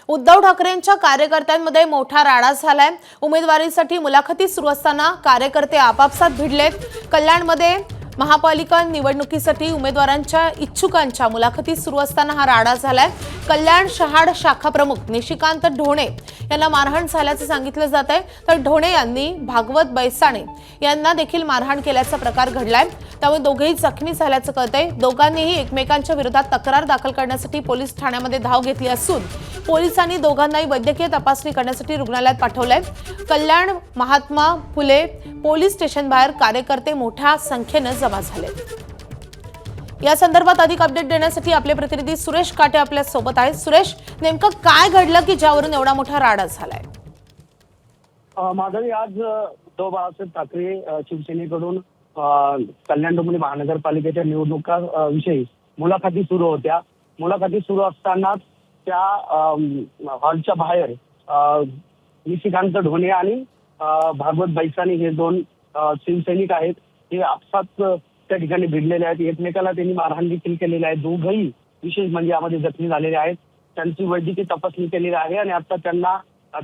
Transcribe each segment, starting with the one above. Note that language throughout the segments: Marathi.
उद्धव ठाकरेंच्या कार्यकर्त्यांमध्ये मोठा राडा झालाय। उमेदवारीसाठी मुलाखती सुरू असताना कार्यकर्ते आपापसात भिडलेत। कल्याणमध्ये महापालिका निवडणुकीसाठी उमेदवारांच्या इच्छुकांच्या मुलाखती सुरू असताना हा राडा झालाय। कल्याण शहाड शाखा प्रमुख निशिकांत ढोणे यांना मारहाण झाल्याचे सांगितले जात आहे, तर ढोणे यांनी भागवत बैसाणे यांना देखील मारहाण केल्याचा प्रकार घडलाय। त्यामुळे दोघेही जखमी झाल्याचं कळतंय। दोघांनीही एकमेकांच्या विरोधात तक्रार दाखल करण्यासाठी पोलीस ठाण्यामध्ये धाव घेतली असून पोलिसांनी दोघांनाही वैद्यकीय तपासणी करण्यासाठी रुग्णालयात पाठवलंय। कल्याण महात्मा फुले पोलीस स्टेशन बाहेर कार्यकर्ते मोठ्या संख्येने जमा झाले। या संदर्भात अधिक अपडेट देण्यासाठी आपले प्रतिनिधी सुरेश काटे आपल्या सोबत आहेत। सुरेश, नेमकं काय घडलं की ज्यावरून एवढा मोठा राडा झालाय? माधवी, आज उद्धव बाळासाहेब ठाकरे शिवसेनेकडून कल्याण डोंबिवली महानगरपालिकेच्या निवडणुका विषयी मुलाखती सुरू होत्या। मुलाखती सुरू असताना त्या हॉलच्या बाहेर निशिकांत ढोणे आणि भागवत बैसाणे हे दोन शिवसैनिक आहेत, हे आपसात त्या ठिकाणी भिडलेले आहेत। एकमेकाला त्यांनी मारहाण देखील केलेली आहे। दोघंही विशेष म्हणजे यामध्ये जखमी झालेले आहेत। त्यांची वैद्यकीय तपासणी केलेली आहे आणि आता त्यांना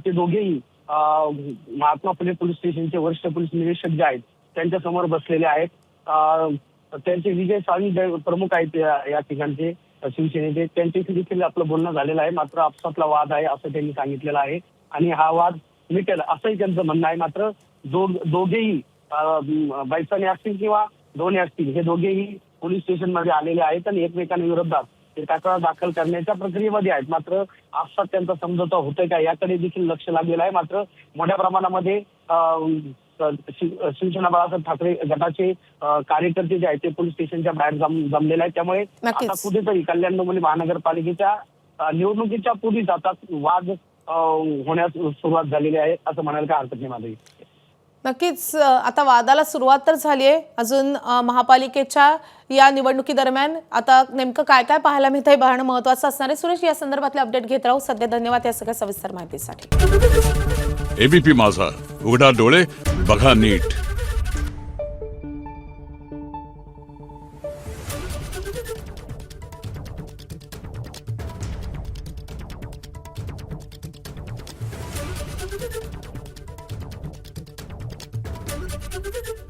ते दोघेही महात्मा फुले पोलीस स्टेशनचे वरिष्ठ पोलीस निरीक्षक जे आहेत त्यांच्या समोर बसलेले आहेत। त्यांचे विजय साळवी प्रमुख आहेत या ठिकाणचे शिवसेनेचे, त्यांच्याशी देखील आपलं बोलणं झालेलं आहे। मात्र आपसातला वाद आहे असं त्यांनी सांगितलेलं आहे आणि हा वाद मिटेल असंही त्यांचं म्हणणं आहे। मात्र दोघेही बैसाणे असतील किंवा ढोणे असतील, हे दोघेही पोलीस स्टेशनमध्ये आलेले आहेत आणि एकमेकांविरोधात ते तक्रार दाखल करण्याच्या प्रक्रियेमध्ये आहेत। मात्र आपसात त्यांचा समझोता होतोय का याकडे देखील लक्ष लागलेलं आहे। मात्र मोठ्या प्रमाणामध्ये शिवसेना बाळासाहेब ठाकरे गटाचे कार्यकर्ते जे आहेत ते पोलीस स्टेशनच्या बाहेर जमलेले आहेत। त्यामुळे आता कुठेतरी कल्याण डोंबिवली महानगरपालिकेच्या निवडणुकीच्या पूर्वीच आता वाद होण्यास सुरुवात झालेली आहे असं म्हणायला काय हरकत नाही माधवी। नक्कीच आता वादाला सुरुवात तर झाली आहे। अजून महापालिकेच्या या निवडणुकी दरम्यान आता नेमकं काय काय पाहायला मिळतंय पाहणं महत्त्वाचं असणार आहे। सुरेश, या संदर्भातले अपडेट घेत राहू। सध्या धन्यवाद या सगळ्या सविस्तर माहितीसाठी। एबीपी माझा, उघडा डोळे बघा नीट। Thank you.